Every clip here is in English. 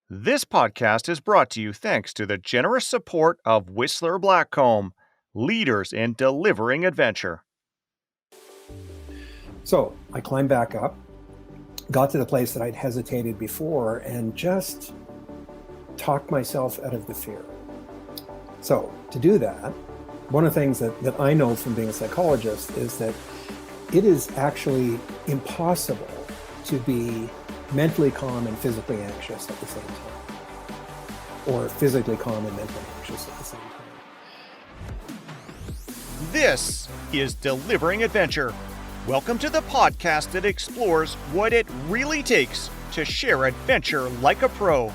This podcast is brought to you thanks to the generous support of Whistler Blackcomb, leaders in delivering adventure. So I climbed back up, got to the place that I'd hesitated before, and just talked myself out of the fear. So to do that, one of the things that I know from being a psychologist is that it is actually impossible to be mentally calm and physically anxious at the same time, or physically calm and mentally anxious at the same time. This is Delivering Adventure. Welcome to the podcast that explores what it really takes to share adventure like a pro,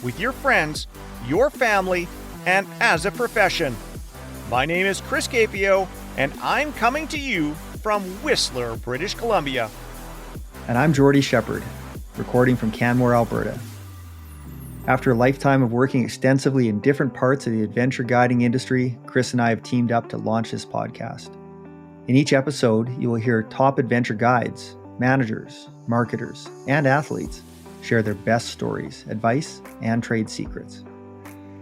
with your friends, your family, and as a profession. My name is Chris Capio, and I'm coming to you from Whistler, British Columbia. And I'm Jordy Shepard, recording from Canmore, Alberta. After a lifetime of working extensively in different parts of the adventure guiding industry, Chris and I have teamed up to launch this podcast. In each episode, you will hear top adventure guides, managers, marketers, and athletes share their best stories, advice, and trade secrets.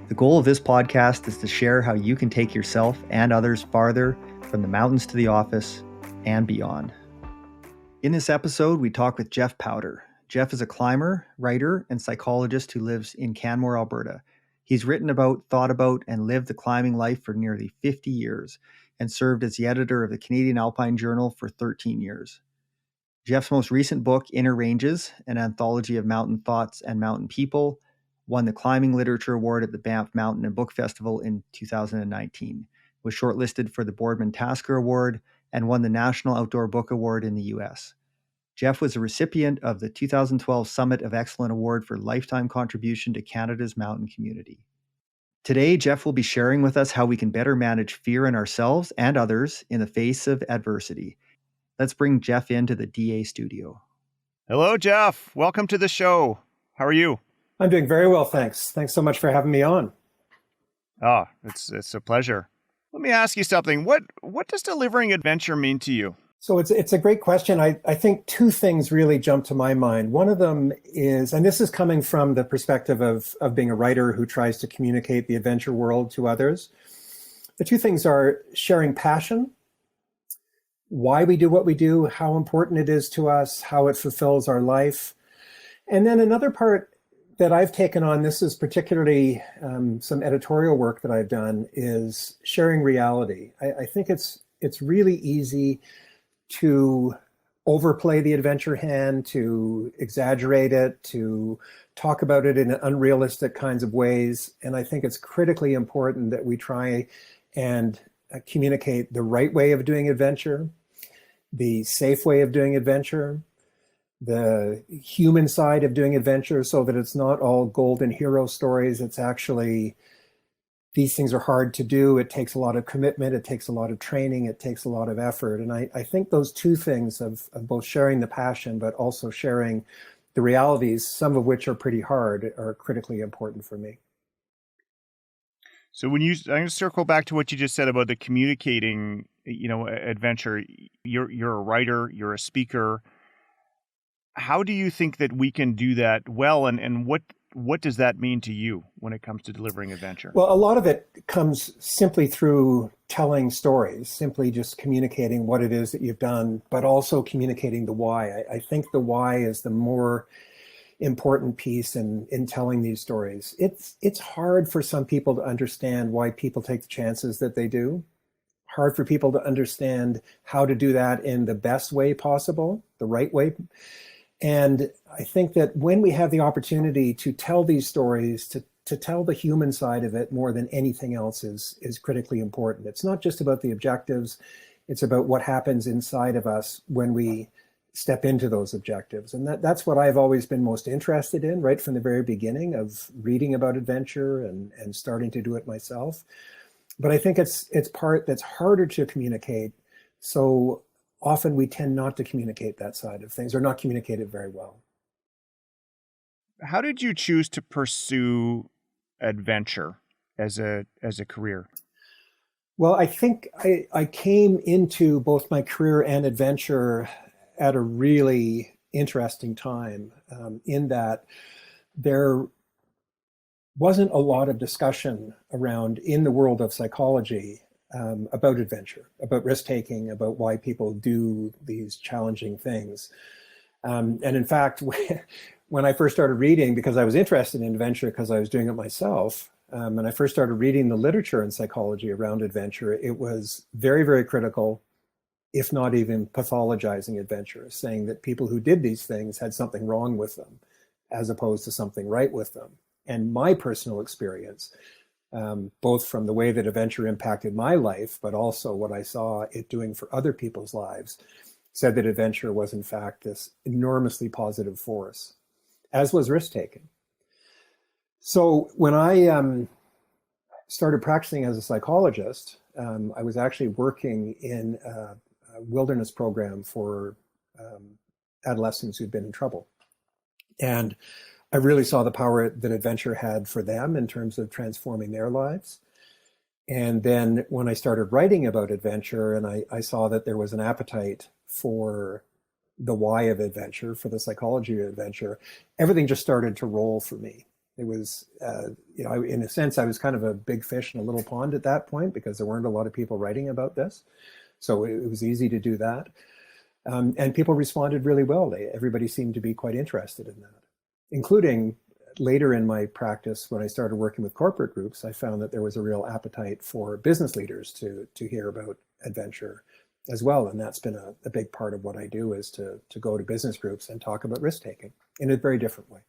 The goal of this podcast is to share how you can take yourself and others farther from the mountains to the office and beyond. In this episode, we talk with Geoff Powter. Geoff is a climber, writer, and psychologist who lives in Canmore, Alberta. He's written about, thought about, and lived the climbing life for nearly 50 years and served as the editor of the Canadian Alpine Journal for 13 years. Geoff's most recent book, Inner Ranges, an anthology of mountain thoughts and mountain people, won the Climbing Literature Award at the Banff Mountain and Book Festival in 2019, was shortlisted for the Boardman Tasker Award, and won the National Outdoor Book Award in the U.S. Geoff was a recipient of the 2012 Summit of Excellence Award for lifetime contribution to Canada's mountain community. Today, Geoff will be sharing with us how we can better manage fear in ourselves and others in the face of adversity. Let's bring Geoff into the DA studio. Hello, Geoff. Welcome to the show. How are you? I'm doing very well, thanks. Thanks so much for having me on. It's a pleasure. Let me ask you something. What does delivering adventure mean to you? So it's a great question. I think two things really jump to my mind. One of them is, and this is coming from the perspective of being a writer who tries to communicate the adventure world to others. The two things are sharing passion, why we do what we do, how important it is to us, how it fulfills our life. And then another part that I've taken on, this is particularly some editorial work that I've done, is sharing reality. I think it's really easy to overplay the adventure hand, to exaggerate it, to talk about it in unrealistic kinds of ways. And I think it's critically important that we try and communicate the right way of doing adventure, the safe way of doing adventure, the human side of doing adventure, so that it's not all golden hero stories. It's actually, these things are hard to do. It takes a lot of commitment. It takes a lot of training. It takes a lot of effort. And I think those two things of both sharing the passion, but also sharing the realities, some of which are pretty hard, are critically important for me. So I'm going to circle back to what you just said about the communicating, adventure. You're a writer, you're a speaker. How do you think that we can do that well, and what does that mean to you when it comes to delivering adventure? Well, a lot of it comes simply through telling stories, simply just communicating what it is that you've done, but also communicating the why. I think the why is the more important piece in telling these stories. It's hard for some people to understand why people take the chances that they do. Hard for people to understand how to do that in the best way possible, the right way. And I think that when we have the opportunity to tell these stories, to tell the human side of it more than anything else is critically important. It's not just about the objectives, it's about what happens inside of us when we step into those objectives. And that's what I've always been most interested in, right from the very beginning of reading about adventure and starting to do it myself. But I think it's part that's harder to communicate. So often we tend not to communicate that side of things, or not communicate it very well. How did you choose to pursue adventure as a career? Well, I think I came into both my career and adventure at a really interesting time, in that there wasn't a lot of discussion around in the world of psychology about adventure, about risk-taking, about why people do these challenging things. And in fact, when I first started reading, because I was interested in adventure because I was doing it myself, and I first started reading the literature in psychology around adventure, it was very, very critical, if not even pathologizing adventure, saying that people who did these things had something wrong with them, as opposed to something right with them. And my personal experience, both from the way that adventure impacted my life, but also what I saw it doing for other people's lives, said that adventure was in fact this enormously positive force, as was risk-taking. So when I started practicing as a psychologist, I was actually working in a wilderness program for adolescents who'd been in trouble. And I really saw the power that adventure had for them in terms of transforming their lives. And then when I started writing about adventure, and I saw that there was an appetite for the why of adventure, for the psychology of adventure, everything just started to roll for me. It was, in a sense, I was kind of a big fish in a little pond at that point because there weren't a lot of people writing about this. So it was easy to do that. And people responded really well. Everybody seemed to be quite interested in that, including later in my practice, when I started working with corporate groups, I found that there was a real appetite for business leaders to hear about adventure as well. And that's been a big part of what I do, is to go to business groups and talk about risk-taking in a very different way.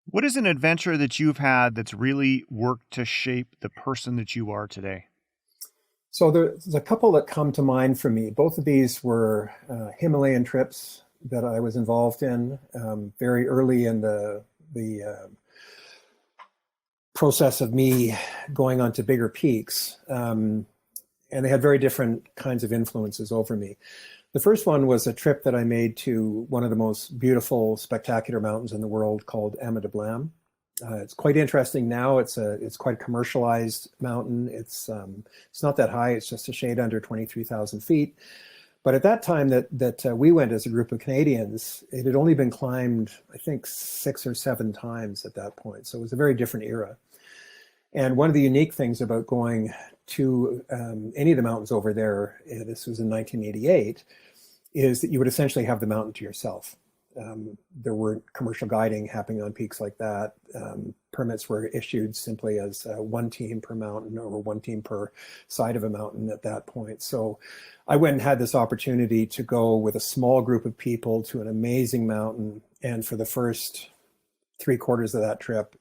What is an adventure that you've had that's really worked to shape the person that you are today? So there's a couple that come to mind for me. Both of these were Himalayan trips that I was involved in very early in the process of me going on to bigger peaks. And they had very different kinds of influences over me. The first one was a trip that I made to one of the most beautiful, spectacular mountains in the world called Ama Dablam. It's quite interesting now. It's quite a commercialized mountain. It's not that high. It's just a shade under 23,000 feet. But at that time that we went as a group of Canadians, it had only been climbed, I think, 6 or 7 times at that point. So it was a very different era. And one of the unique things about going to any of the mountains over there, this was in 1988, is that you would essentially have the mountain to yourself. There weren't commercial guiding happening on peaks like that. Permits were issued simply as one team per mountain or one team per side of a mountain at that point. So I went and had this opportunity to go with a small group of people to an amazing mountain. And for the first 3/4 of that trip,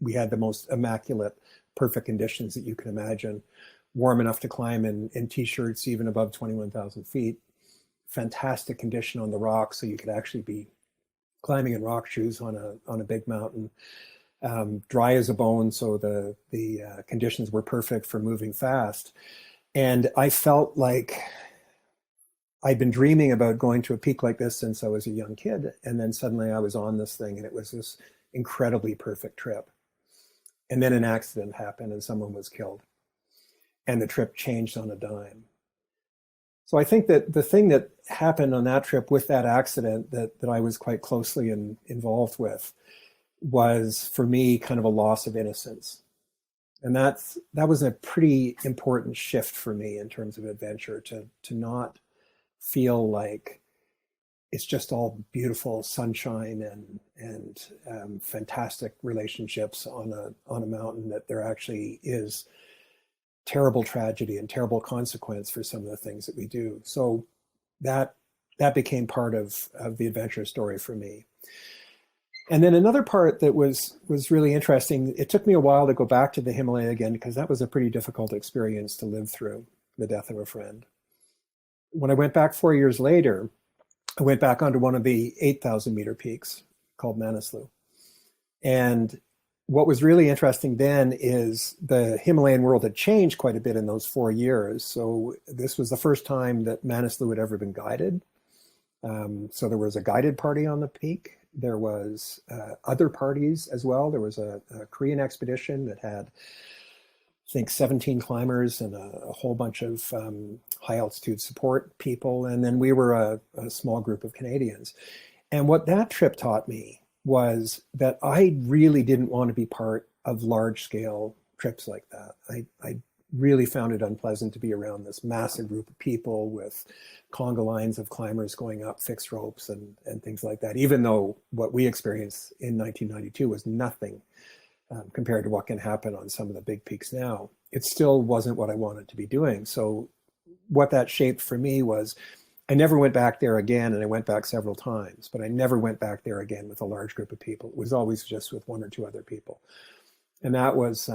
we had the most immaculate, perfect conditions that you can imagine. Warm enough to climb in t-shirts even above 21,000 feet. Fantastic condition on the rocks, so you could actually be climbing in rock shoes on a big mountain. Dry as a bone, so the conditions were perfect for moving fast. And I felt like I'd been dreaming about going to a peak like this since I was a young kid, and then suddenly I was on this thing, and it was this incredibly perfect trip. And then an accident happened, and someone was killed, and the trip changed on a dime. So I think that the thing that happened on that trip with that accident that I was quite closely involved with was, for me, kind of a loss of innocence. And that was a pretty important shift for me in terms of adventure, to not feel like it's just all beautiful sunshine and fantastic relationships on a mountain, that there actually is terrible tragedy and terrible consequence for some of the things that we do. So that became part of the adventure story for me. And then another part that was really interesting, it took me a while to go back to the Himalaya again, because that was a pretty difficult experience to live through, the death of a friend. When I went back 4 years later, I went back onto one of the 8,000 meter peaks called Manaslu. And what was really interesting then is the Himalayan world had changed quite a bit in those 4 years. So this was the first time that Manaslu had ever been guided. So there was a guided party on the peak. There was other parties as well. There was a Korean expedition that had, I think, 17 climbers and a whole bunch of high altitude support people. And then we were a small group of Canadians. And what that trip taught me was that I really didn't want to be part of large scale trips like that. I really found it unpleasant to be around this massive group of people with conga lines of climbers going up fixed ropes and things like that, even though what we experienced in 1992 was nothing compared to what can happen on some of the big peaks now. It still wasn't what I wanted to be doing. So what that shaped for me was I never went back there again, and I went back several times, but I never went back there again with a large group of people. It was always just with one or two other people. And that was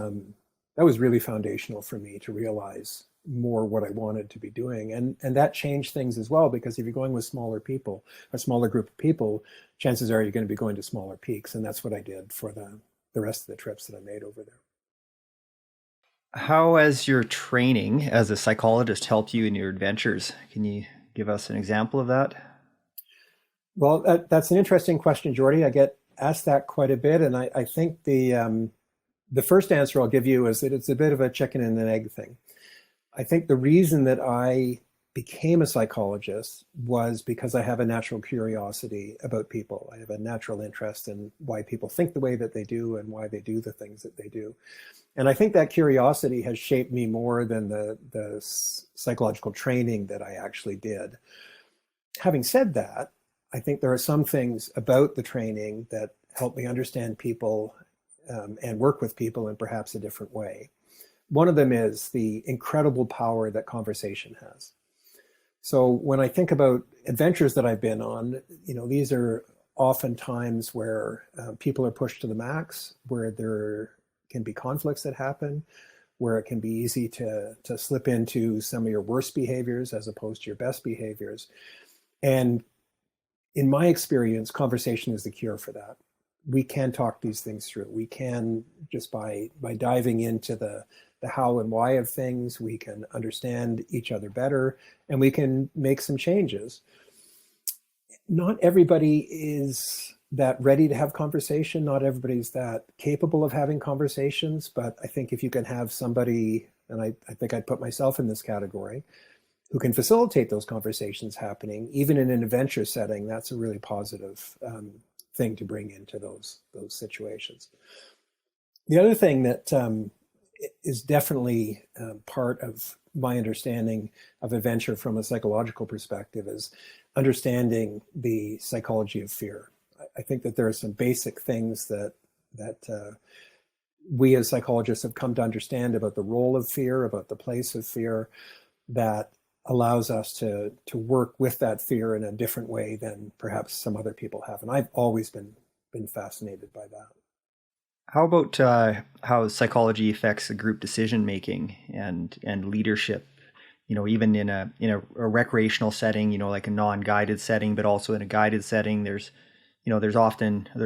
really foundational for me to realize more what I wanted to be doing. And that changed things as well, because if you're going with smaller people, a smaller group of people, chances are you're going to be going to smaller peaks. And that's what I did for the rest of the trips that I made over there. How has your training as a psychologist helped you in your adventures? Can you give us an example of that? Well, that's an interesting question, Jordy. I get asked that quite a bit. And I think the first answer I'll give you is that it's a bit of a chicken and an egg thing. I think the reason that I became a psychologist was because I have a natural curiosity about people. I have a natural interest in why people think the way that they do and why they do the things that they do. And I think that curiosity has shaped me more than the psychological training that I actually did. Having said that, I think there are some things about the training that help me understand people and work with people in perhaps a different way. One of them is the incredible power that conversation has. So when I think about adventures that I've been on, these are often times where people are pushed to the max, where there can be conflicts that happen, where it can be easy to slip into some of your worst behaviors as opposed to your best behaviors. And in my experience, conversation is the cure for that. We can talk these things through. We can, just by diving into the how and why of things, we can understand each other better, and we can make some changes. Not everybody is that ready to have conversation. Not everybody's that capable of having conversations, but I think if you can have somebody, and I think I'd put myself in this category, who can facilitate those conversations happening, even in an adventure setting, that's a really positive thing to bring into those situations. The other thing that is definitely part of my understanding of adventure from a psychological perspective is understanding the psychology of fear. I think that there are some basic things that we as psychologists have come to understand about the role of fear, about the place of fear, that allows us to work with that fear in a different way than perhaps some other people have. And I've always been fascinated by that. How about how psychology affects the group decision making and leadership? Even in a recreational setting, like a non-guided setting, but also in a guided setting, there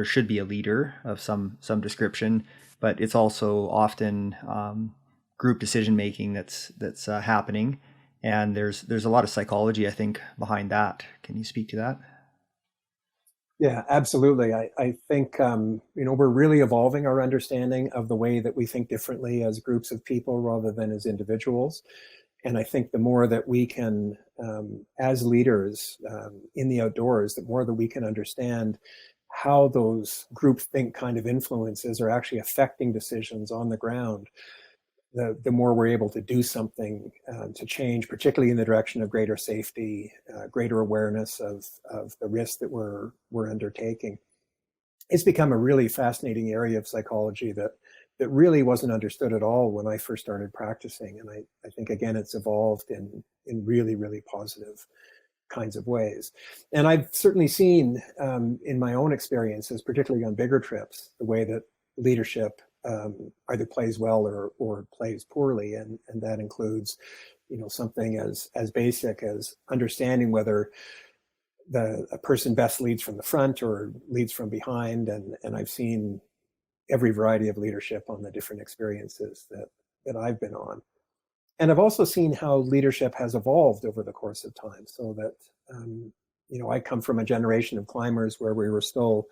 should be a leader of some description, but it's also often group decision making that's happening, and there's a lot of psychology, I think, behind that. Can you speak to that? Yeah, absolutely. I think, we're really evolving our understanding of the way that we think differently as groups of people rather than as individuals. And I think the more that we can, as leaders in the outdoors, the more that we can understand how those groupthink kind of influences are actually affecting decisions on the ground, the more we're able to do something to change, particularly in the direction of greater safety, greater awareness of the risk that we're undertaking. It's become a really fascinating area of psychology that really wasn't understood at all when I first started practicing. And I think, again, it's evolved in really, really positive kinds of ways. And I've certainly seen in my own experiences, particularly on bigger trips, the way that leadership either plays well or plays poorly, and that includes, something as basic as understanding whether a person best leads from the front or leads from behind, and I've seen every variety of leadership on the different experiences that I've been on, and I've also seen how leadership has evolved over the course of time. So that I come from a generation of climbers where we were still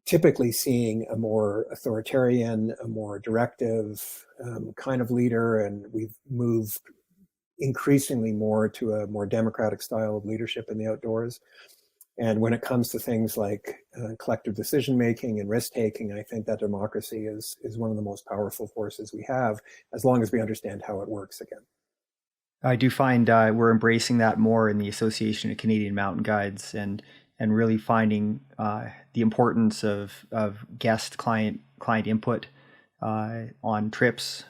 typically seeing a more authoritarian, a more directive kind of leader, and we've moved increasingly more to a more democratic style of leadership in the outdoors. And when it comes to things like collective decision-making and risk-taking, I think that democracy is one of the most powerful forces we have, as long as we understand how it works again. I do find we're embracing that more in the Association of Canadian Mountain Guides, and really finding the importance of guest client input on trips,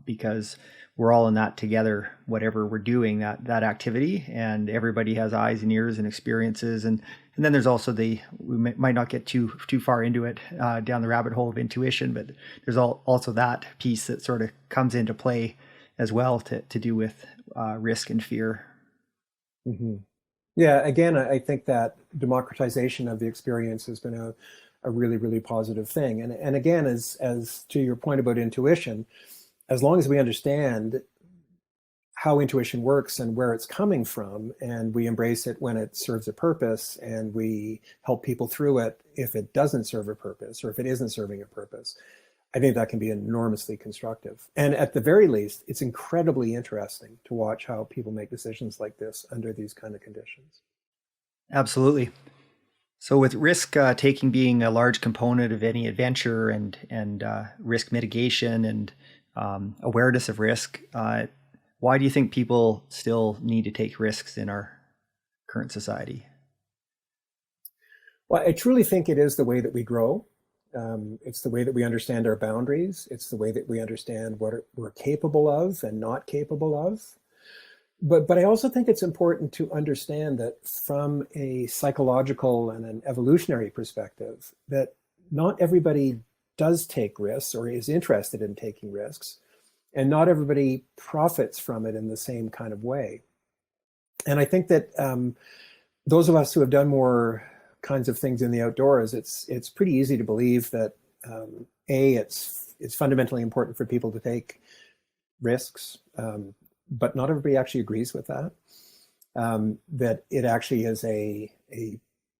because we're all in that together, whatever we're doing, that activity, and everybody has eyes and ears and experiences. And then there's also we might not get too far into it down the rabbit hole of intuition, but there's also that piece that sort of comes into play as well to do with risk and fear. Mm-hmm. Yeah, again, I think that democratization of the experience has been a really, really positive thing. And again, as to your point about intuition, as long as we understand how intuition works and where it's coming from, and we embrace it when it serves a purpose, and we help people through it if it doesn't serve a purpose or if it isn't serving a purpose, I think that can be enormously constructive. And at the very least, it's incredibly interesting to watch how people make decisions like this under these kind of conditions. Absolutely. So with risk taking being a large component of any adventure, and risk mitigation and awareness of risk, why do you think people still need to take risks in our current society? Well, I truly think it is the way that we grow. It's the way that we understand our boundaries. It's the way that we understand what we're capable of and not capable of. But I also think it's important to understand that from a psychological and an evolutionary perspective, that not everybody does take risks or is interested in taking risks, and not everybody profits from it in the same kind of way. And I think that those of us who have done more kinds of things in the outdoors, it's pretty easy to believe that it's fundamentally important for people to take risks, but not everybody actually agrees with that. That it actually is a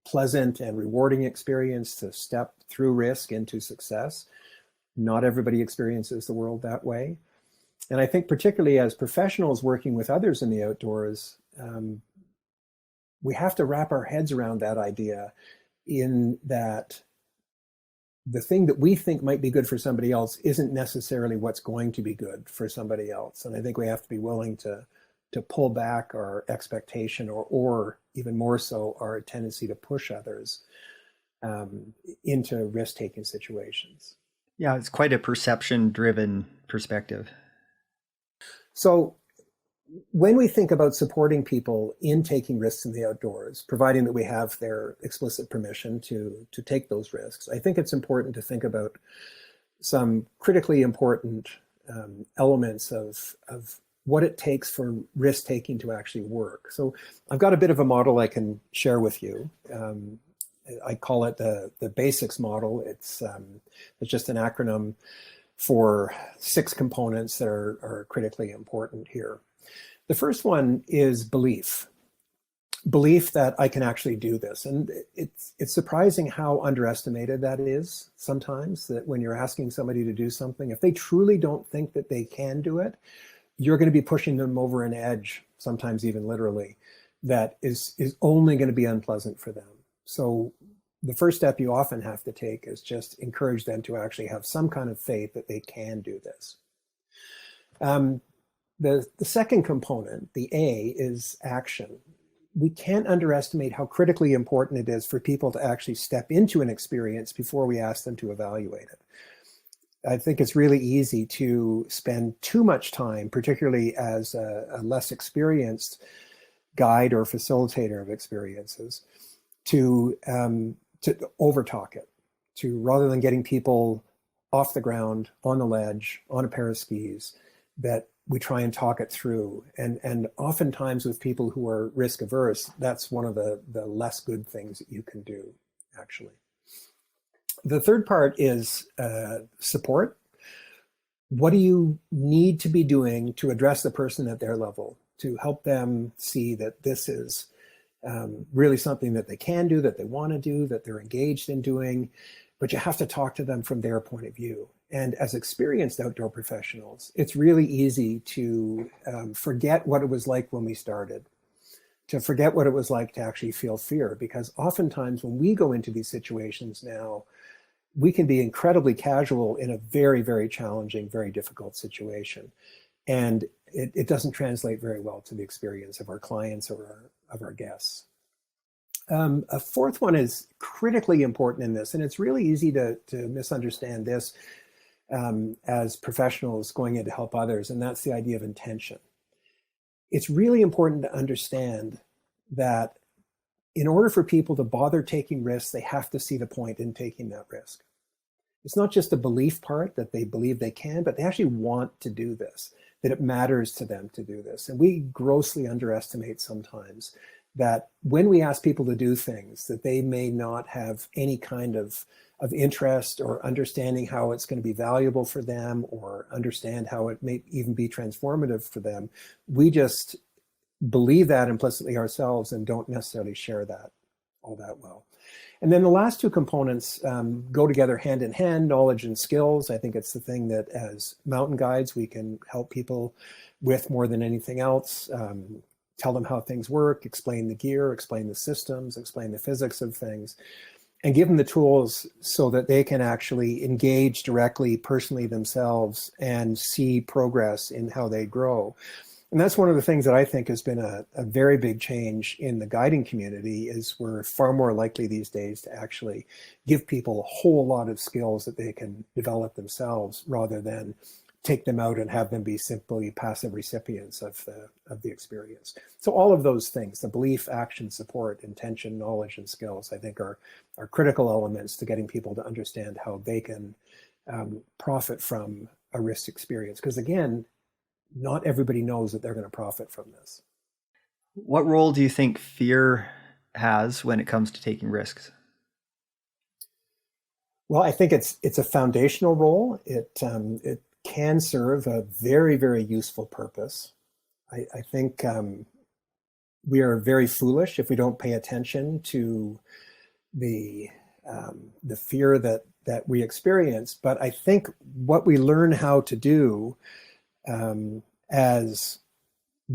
pleasant and rewarding experience to step through risk into success. Not everybody experiences the world that way. And I think particularly as professionals working with others in the outdoors, we have to wrap our heads around that idea, in that the thing that we think might be good for somebody else isn't necessarily what's going to be good for somebody else. And I think we have to be willing to pull back our expectation, or even more so, our tendency to push others into risk-taking situations. Yeah, it's quite a perception-driven perspective. So when we think about supporting people in taking risks in the outdoors, providing that we have their explicit permission to take those risks, I think it's important to think about some critically important elements of what it takes for risk-taking to actually work. So I've got a bit of a model I can share with you. I call it the Basiks Model. It's just an acronym for 6 components that are critically important here. The first one is belief that I can actually do this. And it's surprising how underestimated that is sometimes, that when you're asking somebody to do something, if they truly don't think that they can do it, you're going to be pushing them over an edge, sometimes even literally, that is only going to be unpleasant for them. So the first step you often have to take is just encourage them to actually have some kind of faith that they can do this. The second component, the A, is action. We can't underestimate how critically important it is for people to actually step into an experience before we ask them to evaluate it. I think it's really easy to spend too much time, particularly as a less experienced guide or facilitator of experiences, to overtalk it, rather than getting people off the ground, on the ledge, on a pair of skis, that we try and talk it through. And oftentimes with people who are risk averse, that's one of the less good things that you can do, actually. The third part is support. What do you need to be doing to address the person at their level, to help them see that this is really something that they can do, that they want to do, that they're engaged in doing, but you have to talk to them from their point of view. And as experienced outdoor professionals, it's really easy to forget what it was like when we started. to forget what it was like to actually feel fear. Because oftentimes when we go into these situations now, we can be incredibly casual in a very, very challenging, very difficult situation. And it doesn't translate very well to the experience of our clients or of our guests. A fourth one is critically important in this, and it's really easy to misunderstand this as professionals going in to help others, and that's the idea of intention. It's really important to understand that in order for people to bother taking risks, they have to see the point in taking that risk. It's not just the belief part that they believe they can, but they actually want to do this, that it matters to them to do this. And we grossly underestimate sometimes that when we ask people to do things that they may not have any kind of interest or understanding how it's going to be valuable for them or understand how it may even be transformative for them, we just believe that implicitly ourselves and don't necessarily share that all that well. And then the last two components go together hand in hand, knowledge and skills. I think it's the thing that as mountain guides, we can help people with more than anything else. Tell them how things work, explain the gear, explain the systems, explain the physics of things, and give them the tools so that they can actually engage directly, personally themselves and see progress in how they grow. And that's one of the things that I think has been a very big change in the guiding community is we're far more likely these days to actually give people a whole lot of skills that they can develop themselves rather than take them out and have them be simply passive recipients of the experience. So all of those things, the belief, action, support, intention, knowledge, and skills, I think are critical elements to getting people to understand how they can profit from a risk experience. Because again, not everybody knows that they're going to profit from this. What role do you think fear has when it comes to taking risks? Well, I think it's a foundational role. It can serve a very, very useful purpose. I think we are very foolish if we don't pay attention to the fear that we experience. But I think what we learn how to do as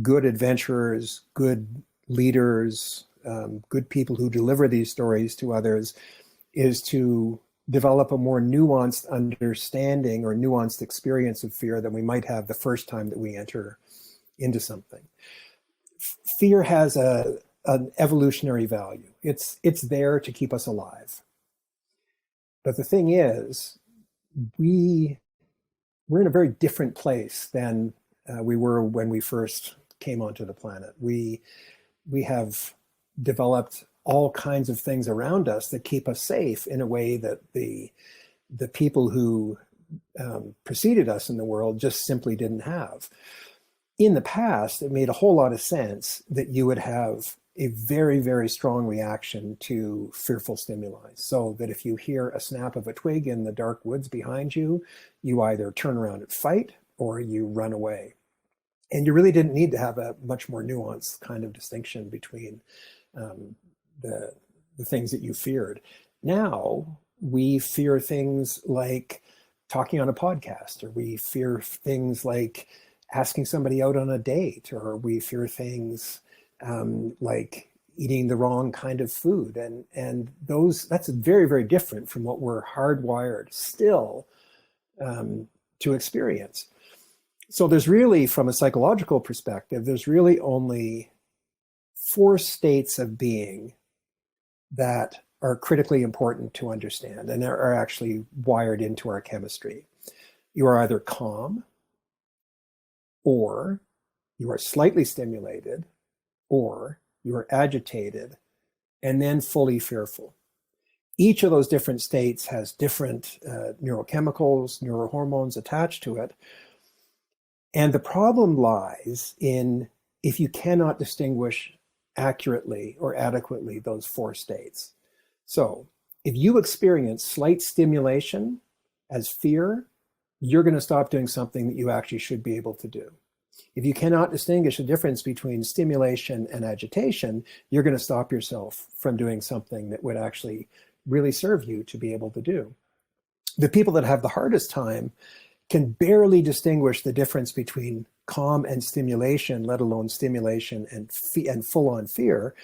good adventurers, good leaders, good people who deliver these stories to others is to develop a more nuanced understanding or nuanced experience of fear than we might have the first time that we enter into something. Fear has an evolutionary value. It's there to keep us alive. But the thing is, we're in a very different place than we were when we first came onto the planet. We have developed all kinds of things around us that keep us safe in a way that the people who preceded us in the world just simply didn't have. In the past, it made a whole lot of sense that you would have a very, very strong reaction to fearful stimuli. So that if you hear a snap of a twig in the dark woods behind you, you either turn around and fight or you run away. And you really didn't need to have a much more nuanced kind of distinction between the things that you feared. Now we fear things like talking on a podcast, or we fear things like asking somebody out on a date, or we fear things like eating the wrong kind of food. And that's very, very different from what we're hardwired still to experience. So there's really, from a psychological perspective, there's really only 4 states of being that are critically important to understand and are actually wired into our chemistry. You are either calm, or you are slightly stimulated, or you are agitated, and then fully fearful. Each of those different states has different neurochemicals, neurohormones attached to it. And the problem lies in if you cannot distinguish accurately or adequately those 4 states. So if you experience slight stimulation as fear, you're going to stop doing something that you actually should be able to do. If you cannot distinguish the difference between stimulation and agitation, you're going to stop yourself from doing something that would actually really serve you to be able to do. The people that have the hardest time can barely distinguish the difference between calm and stimulation, let alone stimulation and full-on fear,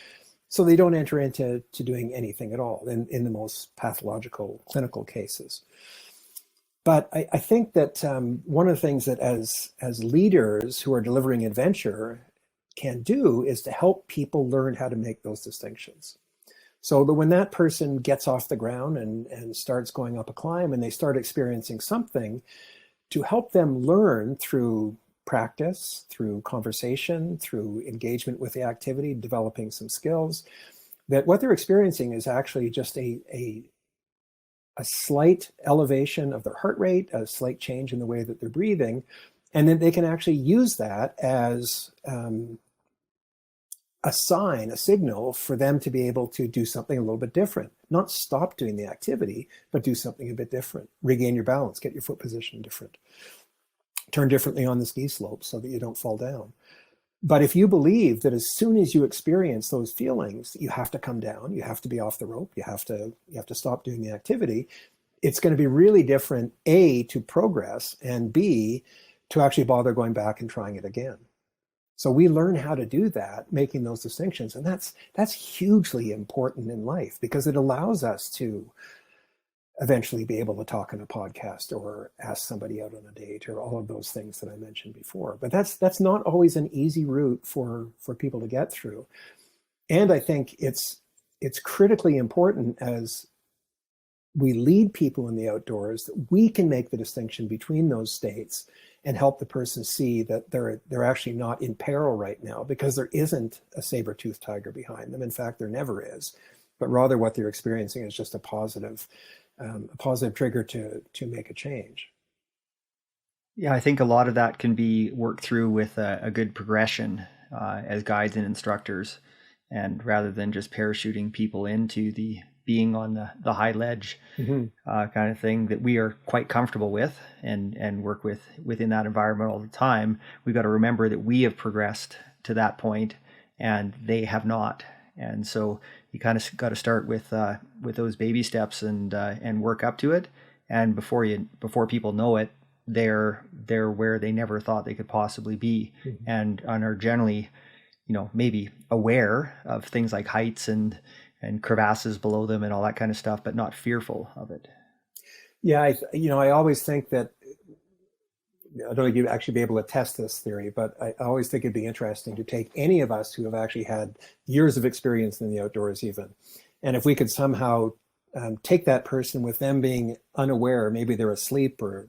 so they don't enter into doing anything at all in the most pathological clinical cases. But I think that one of the things that as leaders who are delivering adventure can do is to help people learn how to make those distinctions. So that when that person gets off the ground and starts going up a climb and they start experiencing something, to help them learn through practice, through conversation, through engagement with the activity, developing some skills, that what they're experiencing is actually just a slight elevation of their heart rate, a slight change in the way that they're breathing, and then they can actually use that as a sign, a signal for them to be able to do something a little bit different. Not stop doing the activity, but do something a bit different. Regain your balance, get your foot position different. Turn differently on the ski slope so that you don't fall down. But if you believe that as soon as you experience those feelings, you have to come down, you have to be off the rope, you have to stop doing the activity, it's going to be really different, A, to progress, and B, to actually bother going back and trying it again. So we learn how to do that, making those distinctions. And that's hugely important in life, because it allows us to eventually be able to talk on a podcast or ask somebody out on a date or all of those things that I mentioned before. But that's not always an easy route for people to get through. And I think it's critically important as we lead people in the outdoors that we can make the distinction between those states and help the person see that they're actually not in peril right now, because there isn't a saber-toothed tiger behind them. In fact, there never is, but rather what they're experiencing is just a positive trigger to make a change. Yeah, I think a lot of that can be worked through with a good progression as guides and instructors, and rather than just parachuting people into the being on the high ledge kind of thing that we are quite comfortable with and work within that environment all the time. We've got to remember that we have progressed to that point and they have not. And so you kind of got to start with those baby steps and work up to it. And before people know it, they're where they never thought they could possibly be, and are generally, maybe aware of things like heights and crevasses below them and all that kind of stuff, but not fearful of it. Yeah, I always think that, I don't know if you'd actually be able to test this theory, but I always think it'd be interesting to take any of us who have actually had years of experience in the outdoors even, and if we could somehow take that person with them being unaware, maybe they're asleep or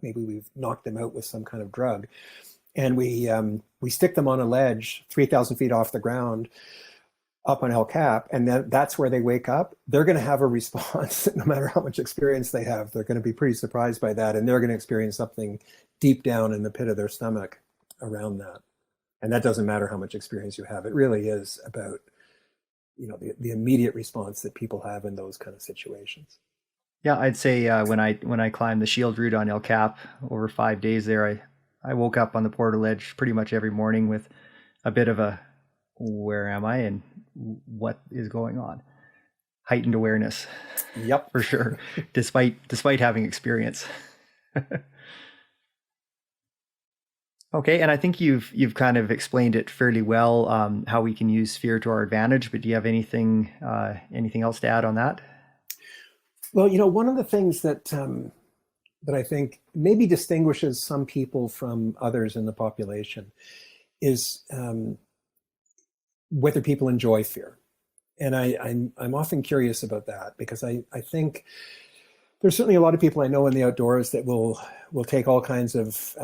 maybe we've knocked them out with some kind of drug, and we stick them on a ledge 3,000 feet off the ground up on El Cap, and then that's where they wake up, they're going to have a response. No matter how much experience they have, they're going to be pretty surprised by that, and they're going to experience something deep down in the pit of their stomach around that. And that doesn't matter how much experience you have. It really is about the immediate response that people have in those kind of situations. Yeah, I'd say when I climbed the Shield route on El Cap over 5 days there, I woke up on the Porter Ledge pretty much every morning with a bit of a, where am I and what is going on? Heightened awareness. Yep, for sure. despite having experience. Okay, and I think you've kind of explained it fairly well, how we can use fear to our advantage. But do you have anything else to add on that? Well, one of the things that I think maybe distinguishes some people from others in the population is whether people enjoy fear. And I'm often curious about that, because I think there's certainly a lot of people I know in the outdoors that will take all kinds of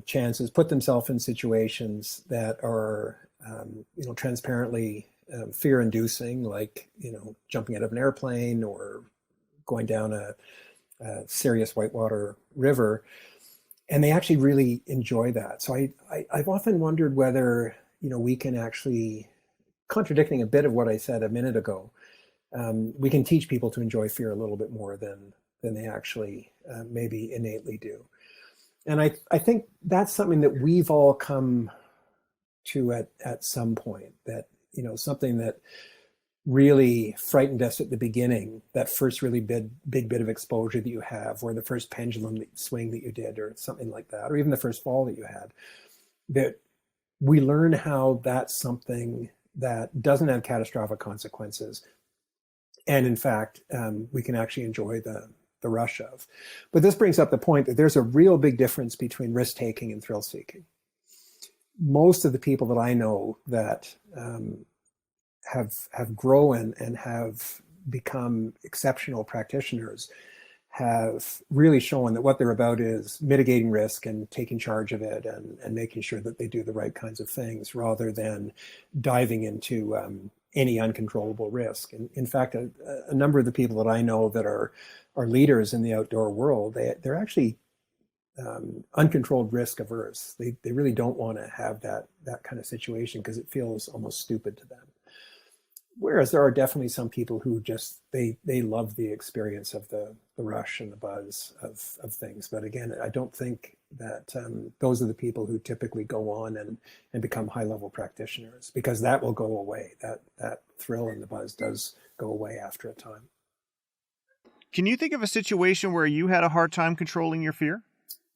chances, put themselves in situations that are transparently fear-inducing, like jumping out of an airplane or going down a serious whitewater river, and they actually really enjoy that. So I've often wondered whether we can actually, contradicting a bit of what I said a minute ago, we can teach people to enjoy fear a little bit more than they actually maybe innately do. And I think that's something that we've all come to at some point, that something that really frightened us at the beginning, that first really big bit of exposure that you have, or the first pendulum swing that you did, or something like that, or even the first fall that you had. that we learn how that's something that doesn't have catastrophic consequences. And in fact, we can actually enjoy the rush of. But this brings up the point that there's a real big difference between risk-taking and thrill-seeking. Most of the people that I know that have grown and have become exceptional practitioners have really shown that what they're about is mitigating risk and taking charge of it and making sure that they do the right kinds of things rather than diving into any uncontrollable risk. And in fact, a number of the people that I know that are leaders in the outdoor world, they're actually uncontrolled risk averse. They really don't want to have that kind of situation because it feels almost stupid to them. Whereas there are definitely some people who just, they love the experience of the rush and the buzz of things. But again, I don't think that those are the people who typically go on and become high-level practitioners, because that will go away. That thrill and the buzz does go away after a time. Can you think of a situation where you had a hard time controlling your fear?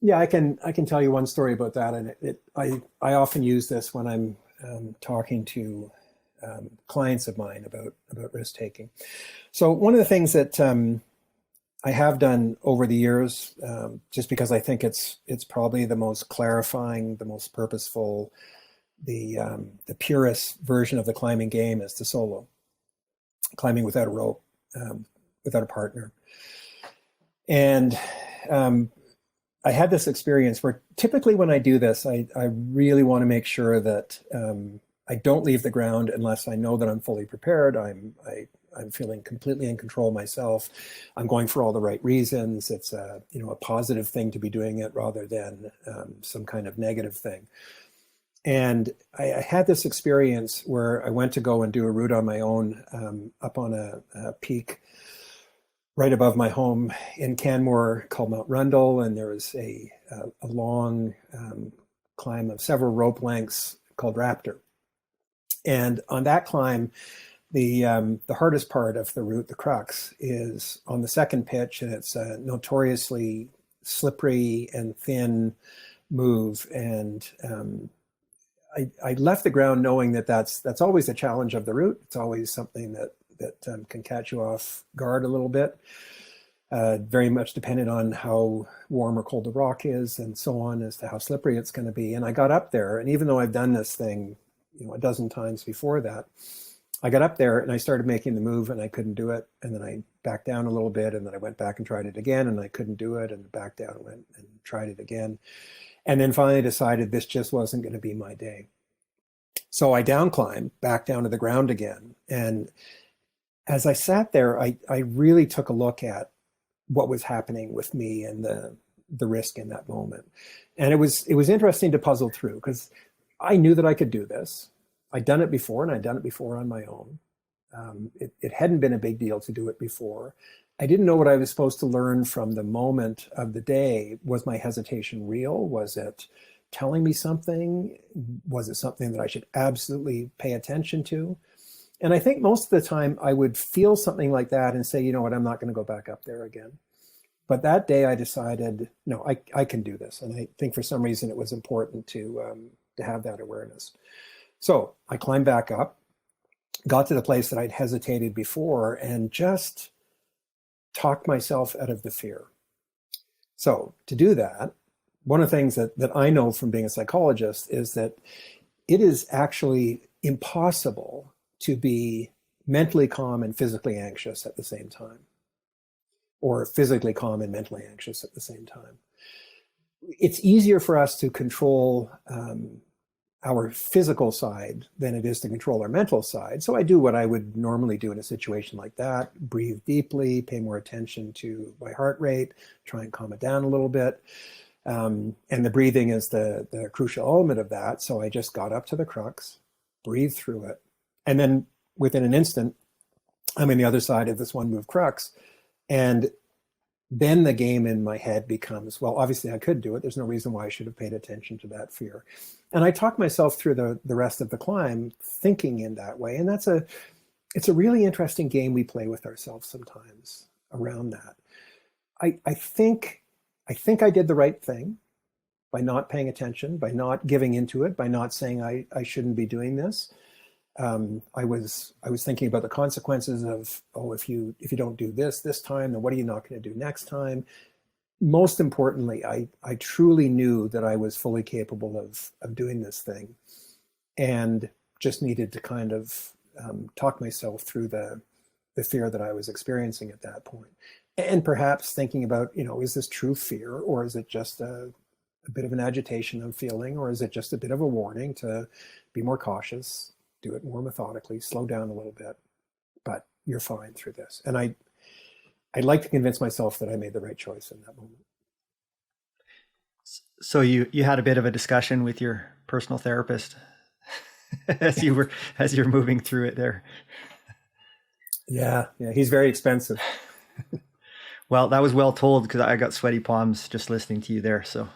Yeah, I can tell you one story about that. And I often use this when I'm talking to clients of mine about risk taking. So one of the things that I have done over the years, just because I think it's probably the most clarifying, the most purposeful, the purest version of the climbing game, is the solo climbing without a rope, without a partner. And I had this experience where typically when I do this, I really want to make sure that I don't leave the ground unless I know that I'm fully prepared. I'm feeling completely in control myself. I'm going for all the right reasons. It's a positive thing to be doing it rather than some kind of negative thing. And I had this experience where I went to go and do a route on my own up on a peak right above my home in Canmore called Mount Rundle, and there was a long climb of several rope lengths called Raptor. And on that climb, the hardest part of the route, the crux, is on the second pitch, and it's a notoriously slippery and thin move. And I left the ground knowing that that's always a challenge of the route. It's always something that can catch you off guard a little bit. Very much dependent on how warm or cold the rock is and so on as to how slippery it's going to be. And I got up there, and even though I've done this thing a dozen times before that, I got up there and I started making the move and I couldn't do it. And then I backed down a little bit, and then I went back and tried it again and I couldn't do it, and backed down and went and tried it again. And then finally decided this just wasn't going to be my day. So I down climbed back down to the ground again. And as I sat there, I really took a look at what was happening with me and the risk in that moment. And it was interesting to puzzle through, because I knew that I could do this. I'd done it before, and I'd done it before on my own. It hadn't been a big deal to do it before. I didn't know what I was supposed to learn from the moment of the day. Was my hesitation real? Was it telling me something? Was it something that I should absolutely pay attention to? And I think most of the time I would feel something like that and say, you know what, I'm not going to go back up there again. But that day I decided, no, I can do this. And I think for some reason it was important to have that awareness. So I climbed back up, got to the place that I'd hesitated before, and just talked myself out of the fear. So to do that, one of the things that I know from being a psychologist is that it is actually impossible to be mentally calm and physically anxious at the same time, or physically calm and mentally anxious at the same time. It's easier for us to control our physical side than it is to control our mental side. So I do what I would normally do in a situation like that: breathe deeply, pay more attention to my heart rate, try and calm it down a little bit. And the breathing is the crucial element of that. So I just got up to the crux, breathed through it. And then within an instant, I'm in the other side of this one move crux. And then the game in my head becomes, well, obviously I could do it. There's no reason why I should have paid attention to that fear. And I talk myself through the rest of the climb thinking in that way. And it's a really interesting game we play with ourselves sometimes around that. I think I did the right thing, by not paying attention, by not giving into it, by not saying I shouldn't be doing this. I was thinking about the consequences of, if you don't do this time, then what are you not going to do next time? Most importantly, I truly knew that I was fully capable of doing this thing, and just needed to kind of talk myself through the fear that I was experiencing at that point. And perhaps thinking about, is this true fear, or is it just a bit of an agitation I'm feeling, or is it just a bit of a warning to be more cautious, do it more methodically, slow down a little bit, but you're fine through this. And I'd like to convince myself that I made the right choice in that moment. So you had a bit of a discussion with your personal therapist as you're moving through it there. Yeah, he's very expensive. Well, that was well told, because I got sweaty palms just listening to you there. So,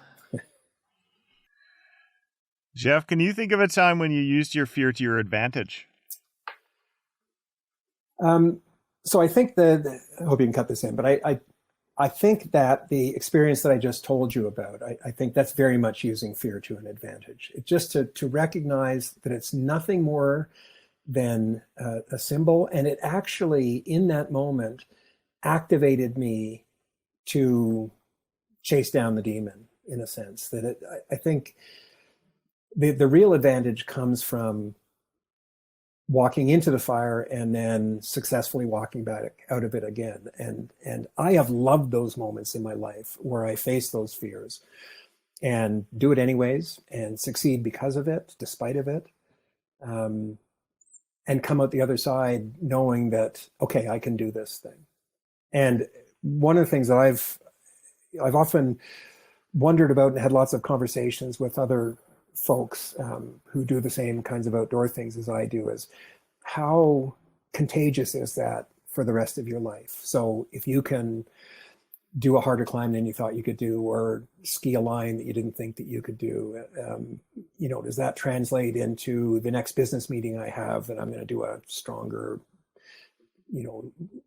Geoff, can you think of a time when you used your fear to your advantage? So I think I hope you can cut this in, but I think that the experience that I just told you about, I think that's very much using fear to an advantage. It's just to recognize that it's nothing more than a symbol, and it actually, in that moment, activated me to chase down the demon, in a sense. That I think the real advantage comes from walking into the fire and then successfully walking back out of it again. And I have loved those moments in my life where I face those fears and do it anyways and succeed because of it, despite of it. And come out the other side knowing that, okay, I can do this thing. And one of the things that I've often wondered about and had lots of conversations with other folks who do the same kinds of outdoor things as I do is, how contagious is that for the rest of your life? So if you can do a harder climb than you thought you could do, or ski a line that you didn't think that you could do, does that translate into the next business meeting I have, that I'm going to do a stronger,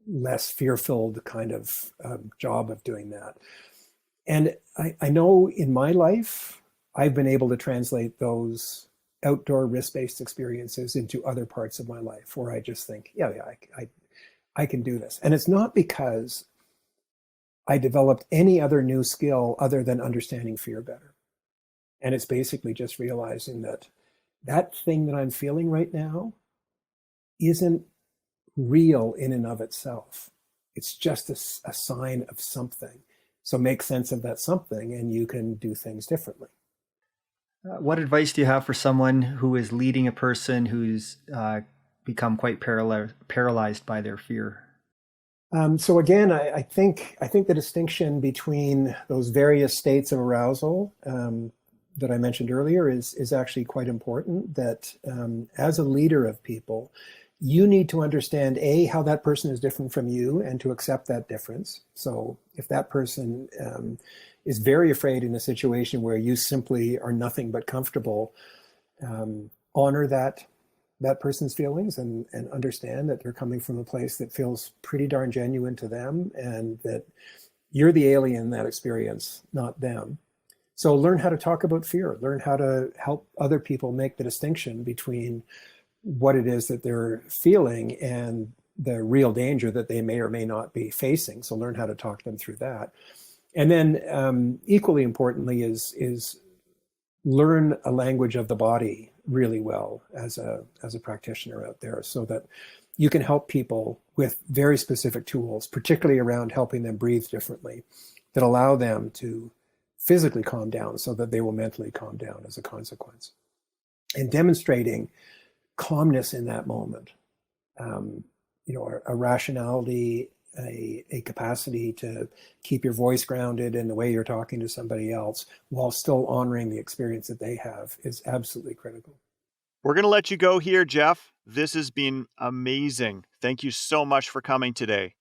less fear-filled kind of job of doing that? And I know in my life, I've been able to translate those outdoor risk-based experiences into other parts of my life where I just think, I can do this. And it's not because I developed any other new skill other than understanding fear better. And it's basically just realizing that thing that I'm feeling right now isn't real in and of itself. It's just a sign of something. So make sense of that something, and you can do things differently. What advice do you have for someone who is leading a person who's become quite paralyzed by their fear? So again, I think the distinction between those various states of arousal that I mentioned earlier is actually quite important. That as a leader of people, you need to understand, A, how that person is different from you, and to accept that difference. So if that person is very afraid in a situation where you simply are nothing but comfortable, honor that person's feelings and understand that they're coming from a place that feels pretty darn genuine to them, and that you're the alien in that experience, not them. So learn how to talk about fear, learn how to help other people make the distinction between what it is that they're feeling and the real danger that they may or may not be facing. So learn how to talk them through that. And then equally importantly is learn a language of the body really well as a practitioner out there, so that you can help people with very specific tools, particularly around helping them breathe differently, that allow them to physically calm down so that they will mentally calm down as a consequence. And demonstrating calmness in that moment, a rationality, a capacity to keep your voice grounded in the way you're talking to somebody else while still honoring the experience that they have is absolutely critical. We're going to let you go here, Geoff. This has been amazing. Thank you so much for coming today.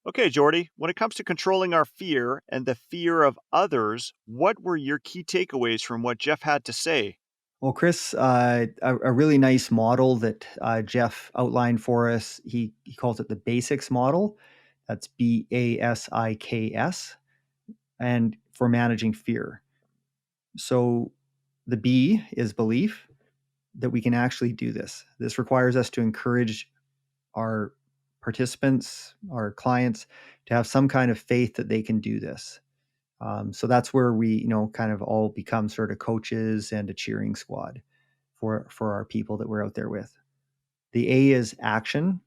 Okay, Jordy, when it comes to controlling our fear and the fear of others, what were your key takeaways from what Geoff had to say? Well, Chris, a really nice model that Geoff outlined for us, he calls it the Basiks Model. That's BASIKS, and for managing fear. So the B is belief that we can actually do this. This requires us to encourage our participants, our clients, to have some kind of faith that they can do this. So that's where we, kind of all become sort of coaches and a cheering squad for our people that we're out there with. The A is action.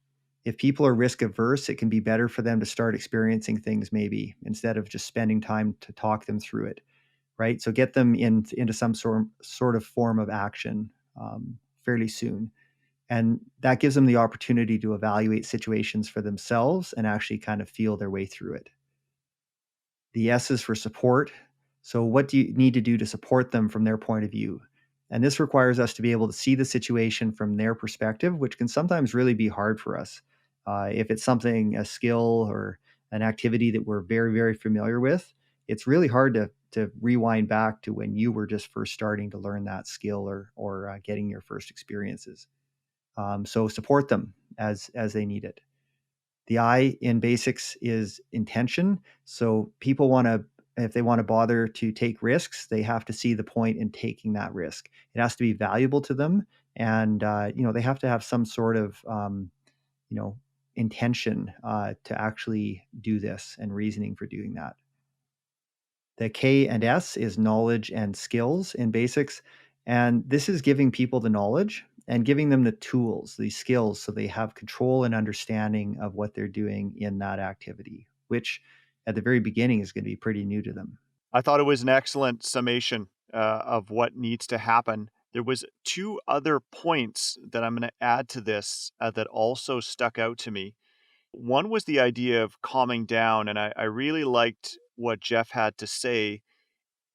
If people are risk averse, it can be better for them to start experiencing things maybe instead of just spending time to talk them through it, right? So get them into some sort of form of action fairly soon. And that gives them the opportunity to evaluate situations for themselves and actually kind of feel their way through it. The S is for support. So what do you need to do to support them from their point of view? And this requires us to be able to see the situation from their perspective, which can sometimes really be hard for us. If it's a skill or an activity that we're very, very familiar with, it's really hard to rewind back to when you were just first starting to learn that skill or getting your first experiences. So support them as they need it. The I in basics is intention. So people if they want to bother to take risks, they have to see the point in taking that risk. It has to be valuable to them, and they have to have some sort of intention to actually do this and reasoning for doing that. The K and S is knowledge and skills in basics. And this is giving people the knowledge and giving them the tools, the skills, so they have control and understanding of what they're doing in that activity, which at the very beginning is going to be pretty new to them. I thought it was an excellent summation of what needs to happen. There was two other points that I'm going to add to this that also stuck out to me. One was the idea of calming down, and I really liked what Geoff had to say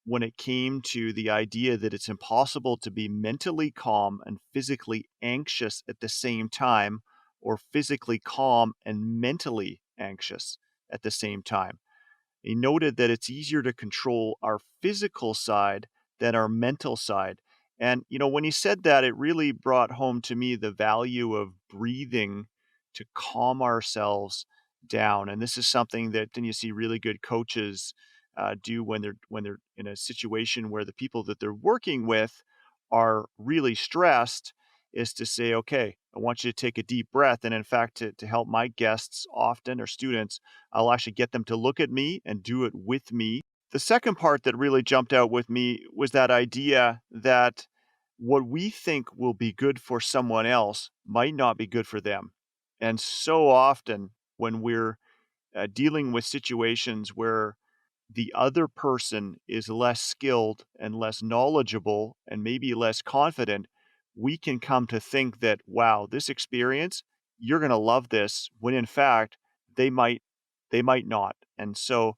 when it came to the idea that it's impossible to be mentally calm and physically anxious at the same time, or physically calm and mentally anxious at the same time. He noted that it's easier to control our physical side than our mental side. And, when he said that, it really brought home to me the value of breathing to calm ourselves down. And this is something that then you see really good coaches do when they're in a situation where the people that they're working with are really stressed, is to say, okay, I want you to take a deep breath. And in fact, to help my guests often or students, I'll actually get them to look at me and do it with me. The second part that really jumped out with me was that idea that what we think will be good for someone else might not be good for them. And so often when we're dealing with situations where the other person is less skilled and less knowledgeable and maybe less confident, we can come to think that, wow, this experience, you're going to love this, when in fact they might not. And so,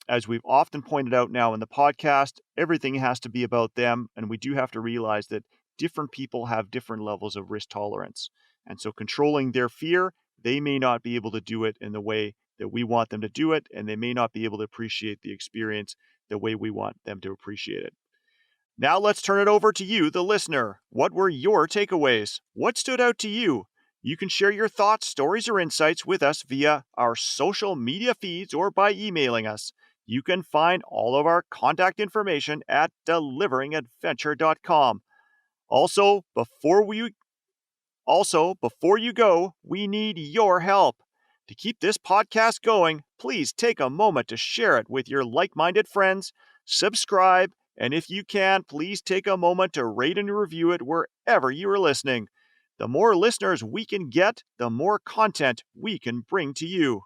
as we've often pointed out now in the podcast, everything has to be about them, and we do have to realize that different people have different levels of risk tolerance. And so controlling their fear, they may not be able to do it in the way that we want them to do it, and they may not be able to appreciate the experience the way we want them to appreciate it. Now let's turn it over to you, the listener. What were your takeaways? What stood out to you? You can share your thoughts, stories, or insights with us via our social media feeds or by emailing us. You can find all of our contact information at deliveringadventure.com. Also, before you go, we need your help. To keep this podcast going, please take a moment to share it with your like-minded friends, subscribe, and if you can, please take a moment to rate and review it wherever you are listening. The more listeners we can get, the more content we can bring to you.